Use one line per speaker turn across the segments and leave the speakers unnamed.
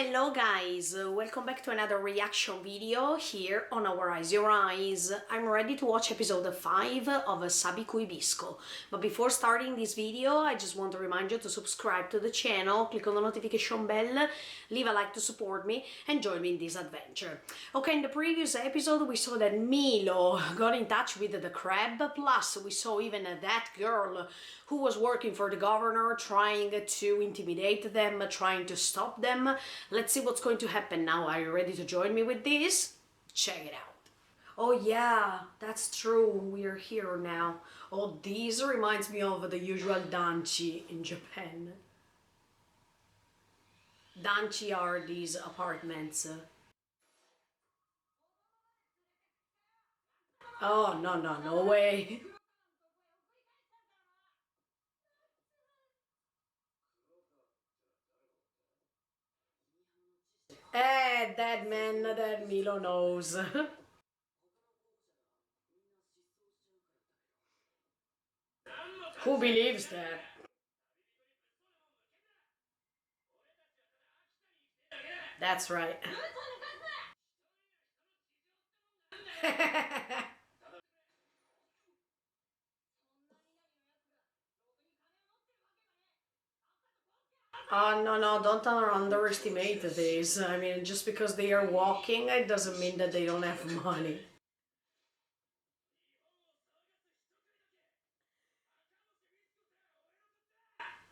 Hello guys, welcome back to another reaction video here on Our Eyes Your Eyes. I'm ready to watch episode 5 of Sabikui Bisco. But before starting this video, I just want to remind you to subscribe to the channel, click on the notification bell, leave a like to support me, and join me in this adventure. Okay, in the previous episode we saw that Milo got in touch with the crab, plus we saw even that girl who was working for the governor, trying to intimidate them, trying to stop them. Let's see what's going to happen now. Are you ready to join me with this? Check it out. Oh yeah, that's true. We're here now. Oh, this reminds me of the usual danchi in Japan. Danchi are these apartments. Oh, no way. That man, that Milo knows. Who believes that? That's right. No, don't underestimate this. I mean, just because they are walking, it doesn't mean that they don't have money.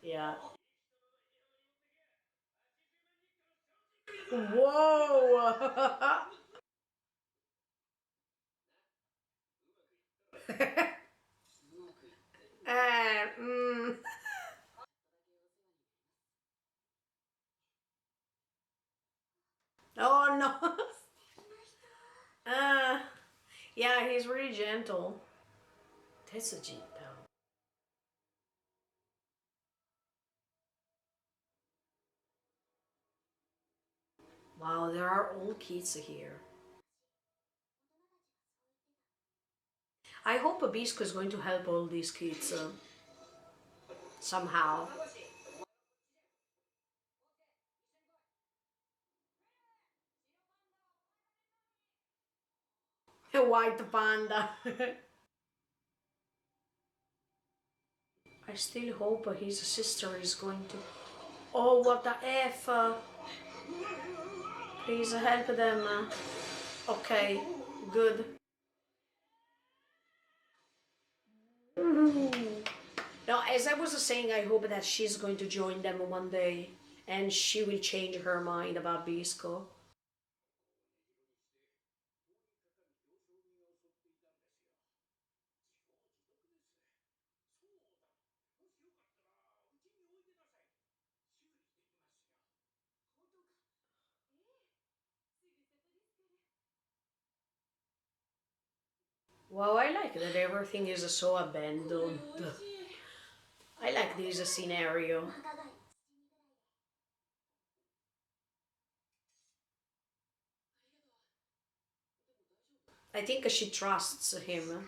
Yeah. Whoa! uh, mm. Oh no! uh, yeah, he's really gentle. That's a jeep though. Wow, there are all kids here. I hope Bisco is going to help all these kids somehow. A white panda. I still hope his sister is going to... Oh, what the F! Please help them. Okay, good. Now, as I was saying, I hope that she's going to join them one day and she will change her mind about Bisco. Wow, I like that everything is so abandoned. I like this scenario. I think she trusts him.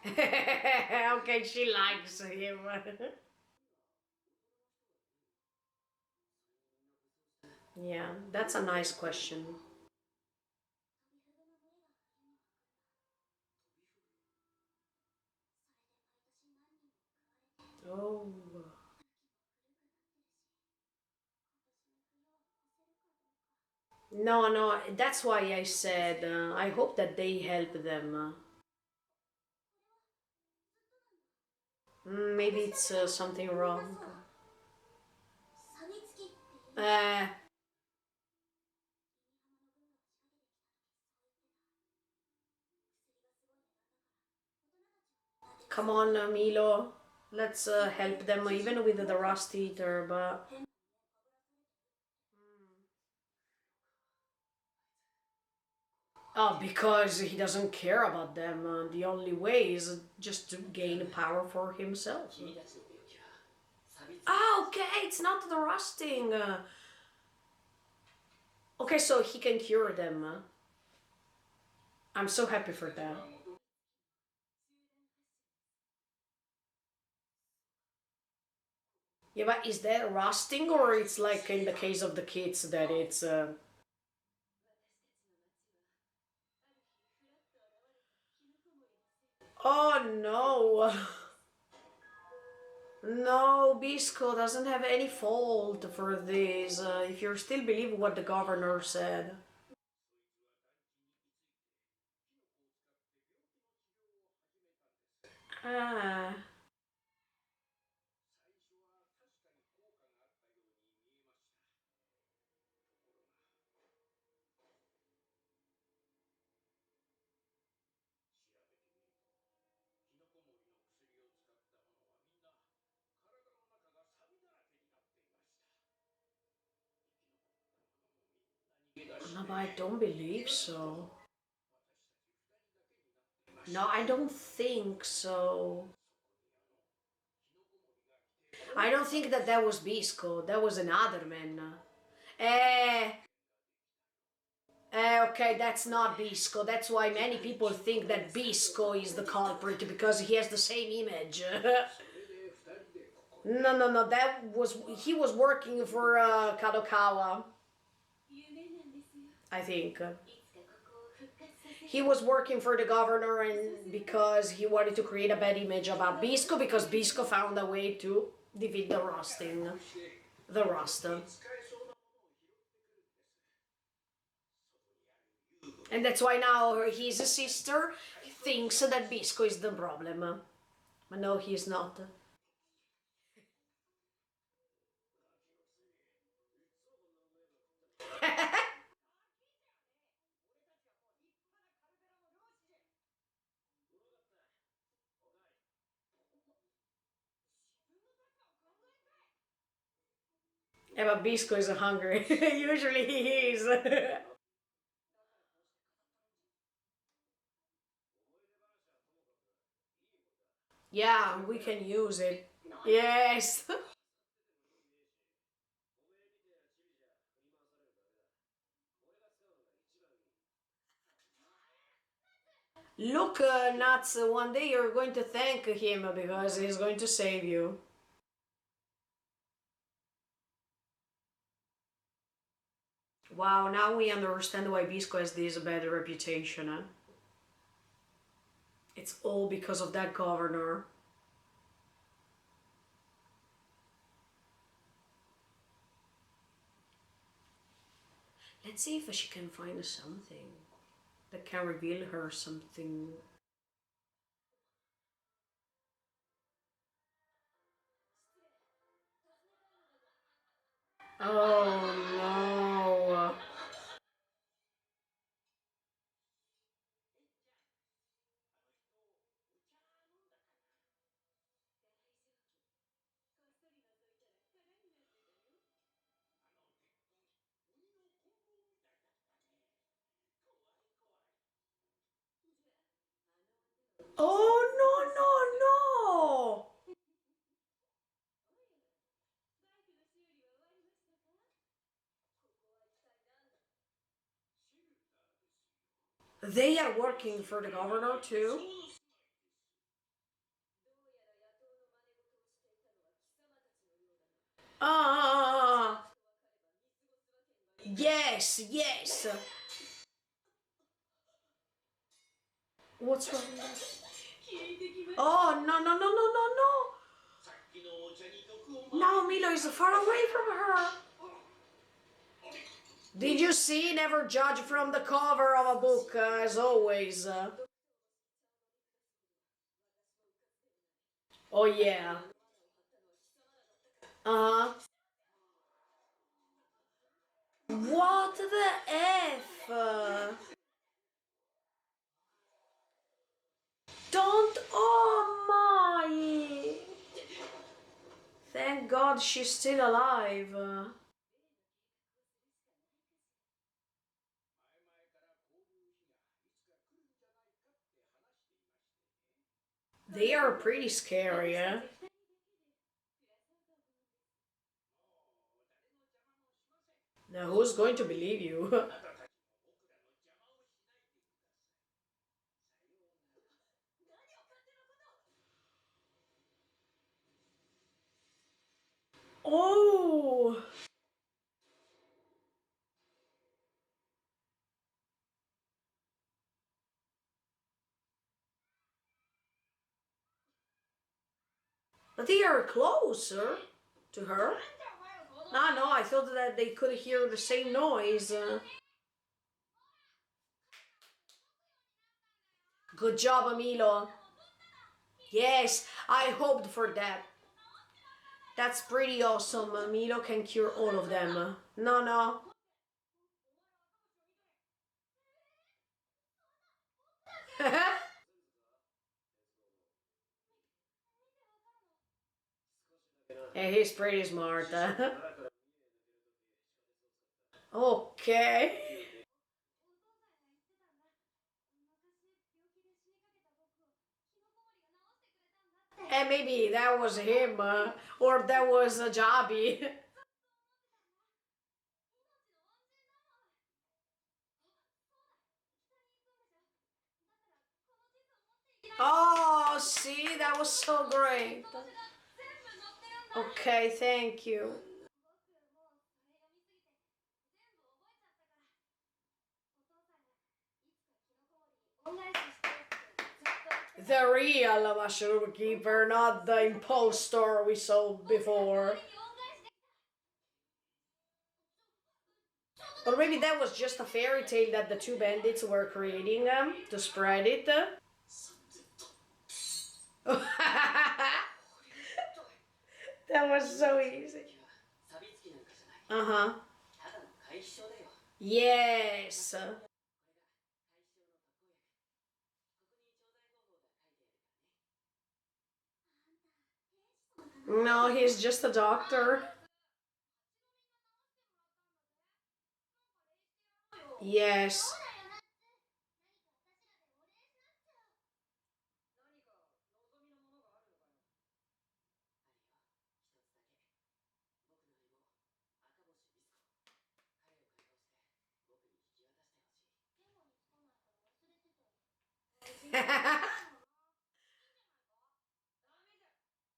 Okay, she likes him. Yeah, that's a nice question. Oh. No, that's why I said I hope that they help them. Maybe it's something wrong. Uh, Come on, Milo. Let's help them even with the rust eater, but... Oh, because he doesn't care about them. The only way is just to gain power for himself. Ah, okay, it's not the rusting. Okay, so he can cure them. I'm so happy for that. Yeah, but is that rusting or it's like in the case of the kids that it's Oh no. No, Bisco doesn't have any fault for this. If you still believe what the governor said. Ah. No, but I don't believe so. No, I don't think so. I don't think that that was Bisco. That was another man. Eh, okay, that's not Bisco. That's why many people think that Bisco is the culprit because he has the same image. No, no, no. He was working for Kadokawa, I think. He was working for the governor, and because he wanted to create a bad image about Bisco, because Bisco found a way to defeat the Rust. And that's why now his sister thinks that Bisco is the problem. But no, he's not. Yeah, but Bisco is hungry. Usually he is. Yeah, we can use it. Yes. Look, Nuts, one day you're going to thank him because he's going to save you. Wow, now we understand why Bisco has this bad reputation. Huh? It's all because of that governor. Let's see if she can find something that can reveal her something. Oh no. Oh no, no, no! They are working for the governor too? Ah, yes, yes. What's wrong with that? Oh, no, no, no, no, no, no. Now Milo is far away from her. Did you see? Never judge from the cover of a book, as always. Oh, yeah. Uh-huh. What the F? Don't. Oh, my. Thank God she's still alive. They are pretty scary, eh? Now, who's going to believe you? But they are closer to her. No, I thought that they could hear the same noise. Good job, Emilio. Yes, I hoped for that. That's pretty awesome. Emilio can cure all of them. No. Yeah, he's pretty smart. Okay. And maybe that was him, or that was a Jabi. Oh, see, that was so great. Okay, thank you. The real mushroom keeper, not the impostor we saw before. Or maybe that was just a fairy tale that the two bandits were creating to spread it. That was so easy. Uh-huh. Yes. No, he's just a doctor. Yes.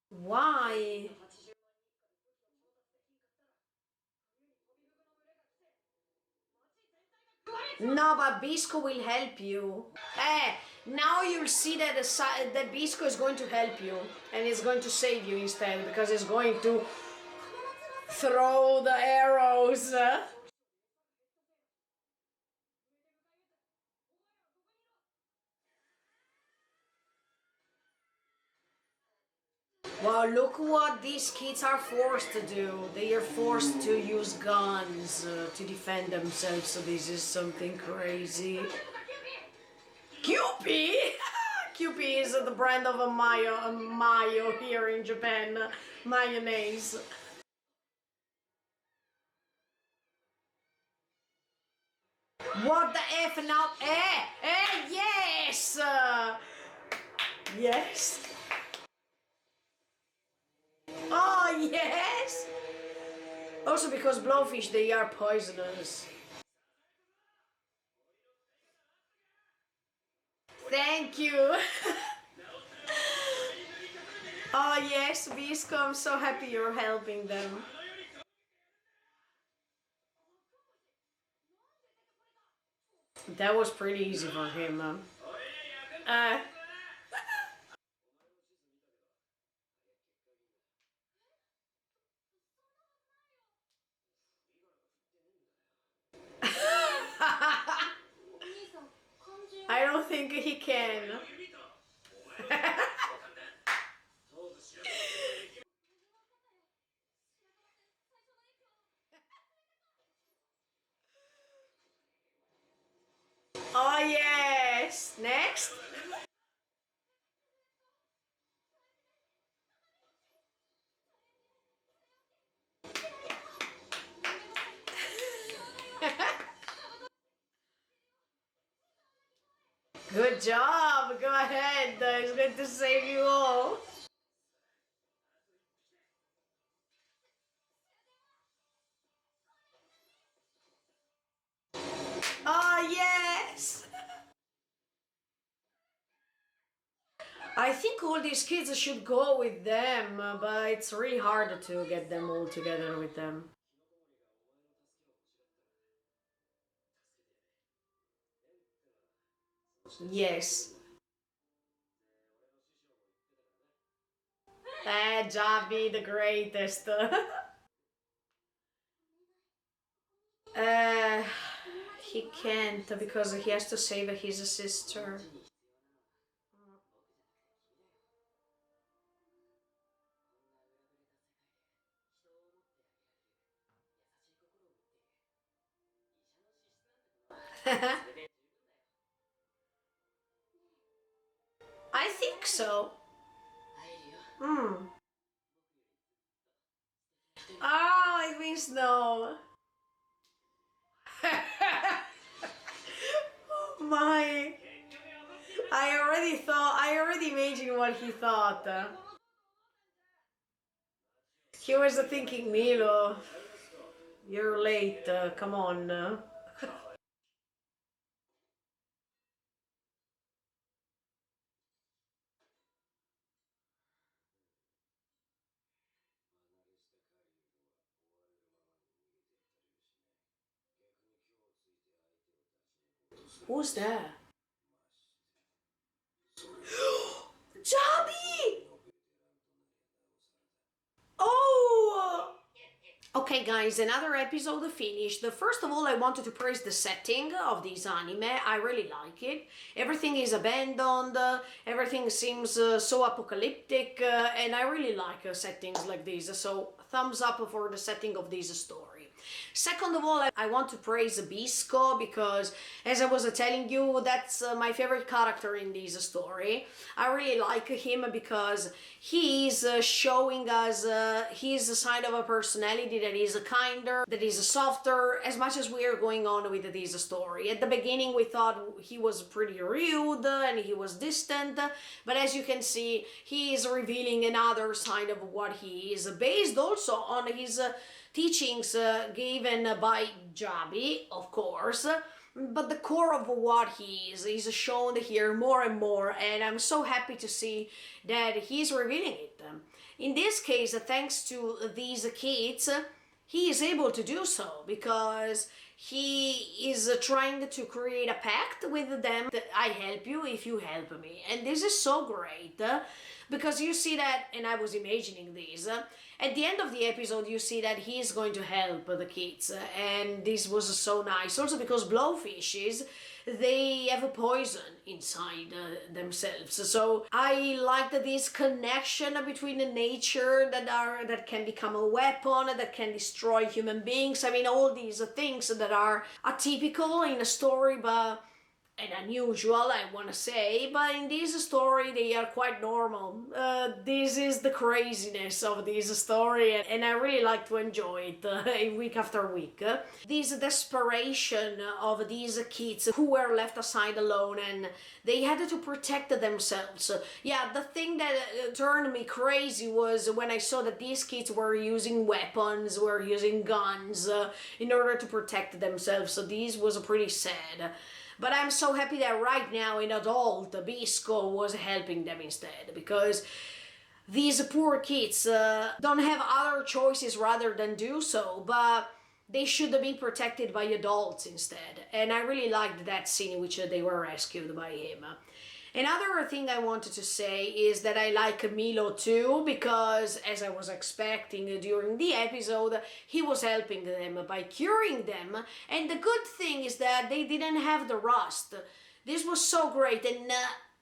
Why? No, but Bisco will help you. Now you'll see that that Bisco is going to help you and he's going to save you instead because he's going to throw the arrows. Wow, look what these kids are forced to do. They are forced to use guns to defend themselves, so this is something crazy. Kewpie! Kewpie is the brand of a mayo here in Japan. Mayonnaise. What the F now? Yes! Yes. Oh, yes! Also because blowfish, they are poisonous. Thank you! Oh yes, Bisco, I'm so happy you're helping them. That was pretty easy for him. Uh, I don't think he can. Oh yes! Next! Good job! Go ahead! He's going to save you all! Oh yes! I think all these kids should go with them, but it's really hard to get them all together with them. Yes. Javi, the greatest. He can't because he has to save his sister. I think so. Hmm. Oh, it means no. Oh my. I already imagined what he thought. He was thinking, Milo, you're late, come on. Who's that? Johnny! Oh! Okay guys, another episode finished. First of all, I wanted to praise the setting of this anime. I really like it. Everything is abandoned, everything seems so apocalyptic, and I really like settings like this. So thumbs up for the setting of this story. Second of all, I want to praise Bisco because, as I was telling you, that's my favorite character in this story. I really like him because he is showing us his side of a personality that is kinder, that is softer, as much as we are going on with this story. At the beginning, we thought he was pretty rude and he was distant, but as you can see, he is revealing another side of what he is, based also on his teachings given by Jabi, of course, but the core of what he is shown here more and more, and I'm so happy to see that he's revealing it. In this case, thanks to these kids, he is able to do so because he is trying to create a pact with them that I help you if you help me. And this is so great because you see that, and I was imagining this, at the end of the episode you see that he is going to help the kids, and this was so nice. Also because blowfishes, they have a poison inside themselves. So I liked this connection between the nature that can become a weapon, that can destroy human beings. I mean, all these things that are atypical in a story, but and unusual, I want to say, but in this story they are quite normal. This is the craziness of this story, and I really like to enjoy it week after week. This desperation of these kids who were left aside alone and they had to protect themselves. Yeah, the thing that turned me crazy was when I saw that these kids were using weapons, were using guns in order to protect themselves. So this was pretty sad. But I'm so happy that right now in adult, Bisco was helping them instead, because these poor kids don't have other choices rather than do so, but they should be protected by adults instead. And I really liked that scene in which they were rescued by him. Another thing I wanted to say is that I like Milo too, because as I was expecting during the episode, he was helping them by curing them, and the good thing is that they didn't have the rust. This was so great, and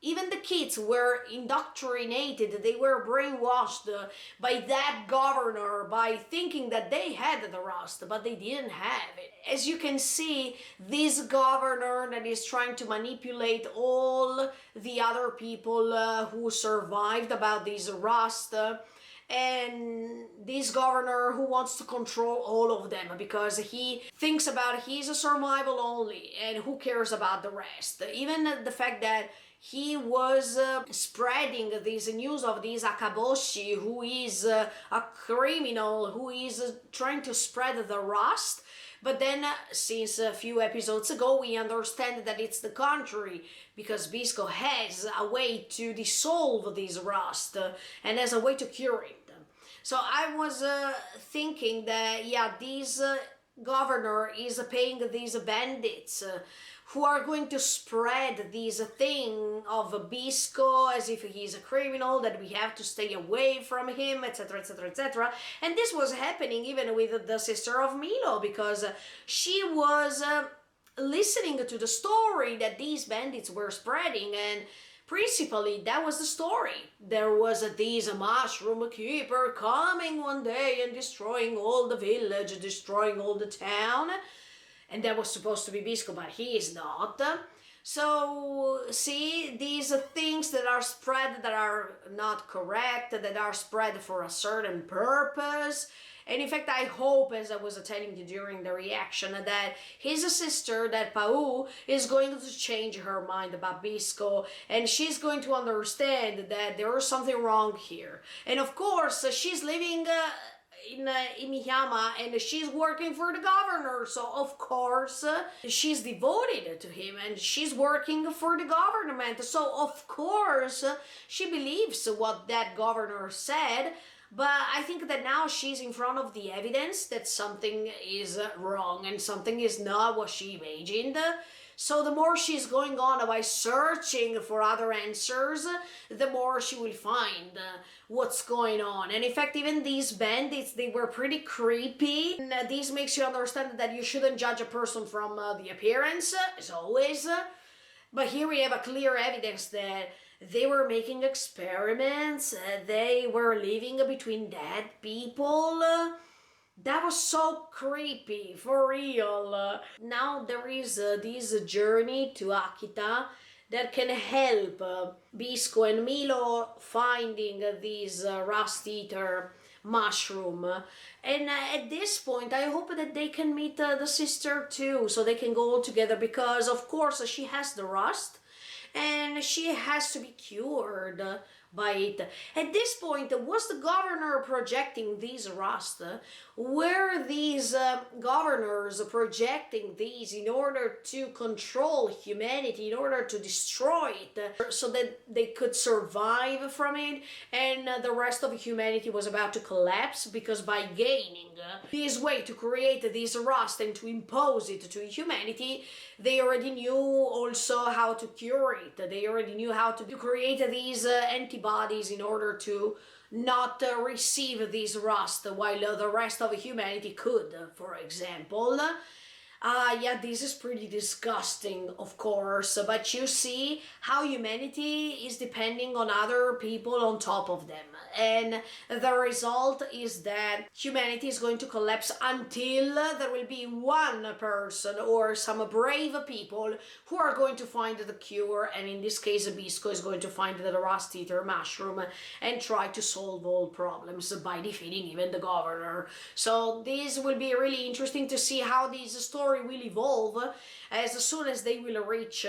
even the kids were indoctrinated, they were brainwashed by that governor by thinking that they had the rust, but they didn't have it. As you can see, this governor that is trying to manipulate all the other people who survived about this rust, and this governor who wants to control all of them because he thinks about his survival only, and who cares about the rest. Even the fact that he was spreading this news of this Akaboshi, who is a criminal, who is trying to spread the rust. But then, since a few episodes ago, we understand that it's the contrary, because Bisco has a way to dissolve this rust and has a way to cure it. So I was thinking that, yeah, this governor is paying these bandits who are going to spread this thing of Bisco as if he's a criminal, that we have to stay away from him, etc., etc., etc. And this was happening even with the sister of Milo, because she was listening to the story that these bandits were spreading, and principally that was the story. There was this mushroom keeper coming one day and destroying all the village, destroying all the town, and that was supposed to be Bisco, but he is not. So, see, these things that are spread that are not correct, that are spread for a certain purpose. And in fact, I hope, as I was telling you during the reaction, that his sister, that Pau, is going to change her mind about Bisco, and she's going to understand that there is something wrong here. And of course, she's living in Miyama, and she's working for the governor, so of course she's devoted to him, and she's working for the government, so of course she believes what that governor said. But I think that now she's in front of the evidence that something is wrong and something is not what she imagined. So the more she's going on by searching for other answers, the more she will find what's going on. And in fact, even these bandits, they were pretty creepy. And this makes you understand that you shouldn't judge a person from the appearance, as always. But here we have a clear evidence that they were making experiments, they were living between dead people. That was so creepy, for real. Now there is this journey to Akita that can help Bisco and Milo finding this rust eater mushroom. And at this point, I hope that they can meet the sister too, so they can go all together, because of course she has the rust and she has to be cured by it. At this point, was the governor projecting these rust? Were these governors projecting these in order to control humanity, in order to destroy it, so that they could survive from it, and the rest of humanity was about to collapse? Because by gaining this way to create this rust and to impose it to humanity, they already knew also how to cure it. They already knew how to create these antibodies in order to not receive this rust, while the rest of humanity could, for example. Yeah, this is pretty disgusting, of course, but you see how humanity is depending on other people on top of them. And the result is that humanity is going to collapse until there will be one person or some brave people who are going to find the cure, and in this case Bisco is going to find the rust eater mushroom and try to solve all problems by defeating even the governor. So this will be really interesting to see how this story will evolve as soon as they will reach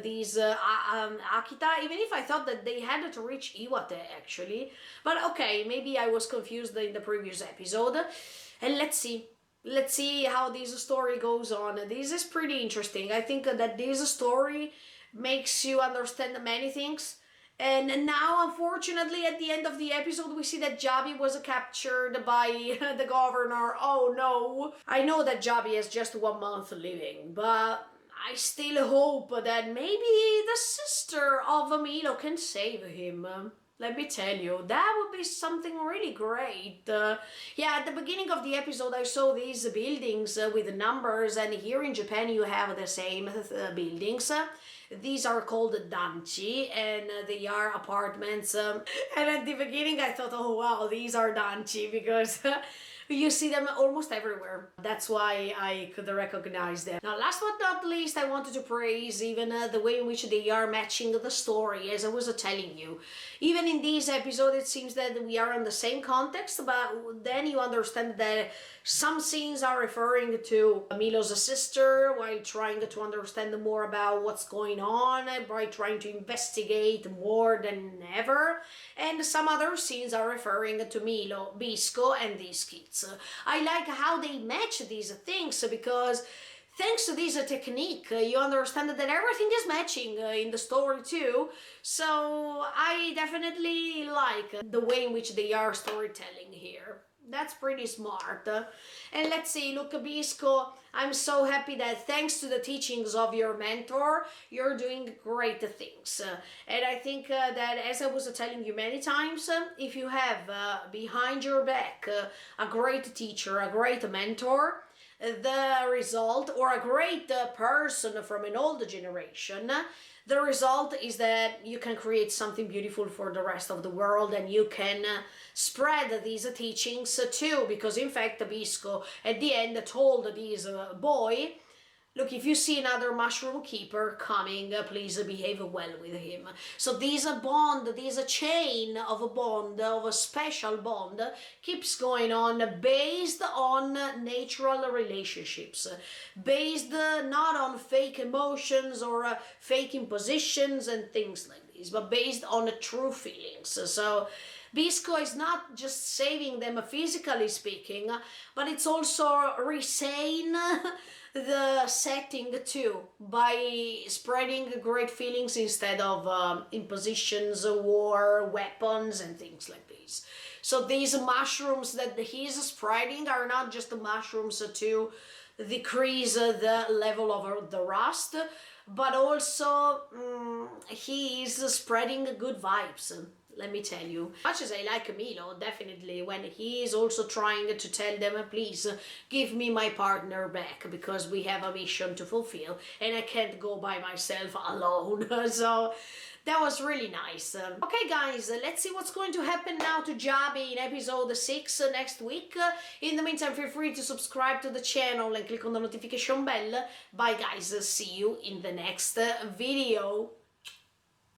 these Akita, even if I thought that they had to reach Iwate actually. But okay, maybe I was confused in the previous episode. And let's see how this story goes on. This is pretty interesting. I think that this story makes you understand many things. And now, unfortunately, at the end of the episode, we see that Jabi was captured by the governor. Oh no! I know that Jabi has just 1 month living, but I still hope that maybe the sister of Milo can save him. Let me tell you, that would be something really great. Yeah, at the beginning of the episode I saw these buildings with numbers, and here in Japan you have the same buildings. These are called danchi, and they are apartments. And at the beginning I thought, oh wow, these are danchi, because you see them almost everywhere. That's why I could recognize them. Now, last but not least, I wanted to praise even the way in which they are matching the story, as I was telling you. Even in this episode, it seems that we are in the same context, but then you understand that some scenes are referring to Milo's sister, while trying to understand more about what's going on, by trying to investigate more than ever. And some other scenes are referring to Milo, Bisco, and these kids. I like how they match these things, because thanks to this technique, you understand that everything is matching in the story too. So I definitely like the way in which they are storytelling here. That's pretty smart. And let's see, look, Bisco, I'm so happy that thanks to the teachings of your mentor, you're doing great things. And I think that, as I was telling you many times, if you have behind your back a great teacher, a great mentor, the result, or a great person from an older generation, the result is that you can create something beautiful for the rest of the world, and you can spread these teachings too, because in fact Bisco at the end told this boy, look, if you see another mushroom keeper coming, please behave well with him. So this bond, this chain of a bond, of a special bond, keeps going on based on natural relationships, based not on fake emotions or fake impositions and things like this, but based on true feelings. So Bisco is not just saving them physically speaking, but it's also resaying the setting too, by spreading great feelings instead of impositions, war, weapons, and things like this. So these mushrooms that he's spreading are not just mushrooms to decrease the level of the rust, but also he is spreading good vibes. Let me tell you, much as I like Milo, definitely, when he is also trying to tell them, please give me my partner back, because we have a mission to fulfill and I can't go by myself alone. So that was really nice. Okay guys, let's see what's going to happen now to Jabi in episode 6 next week. In the meantime, feel free to subscribe to the channel and click on the notification bell. Bye guys, see you in the next video.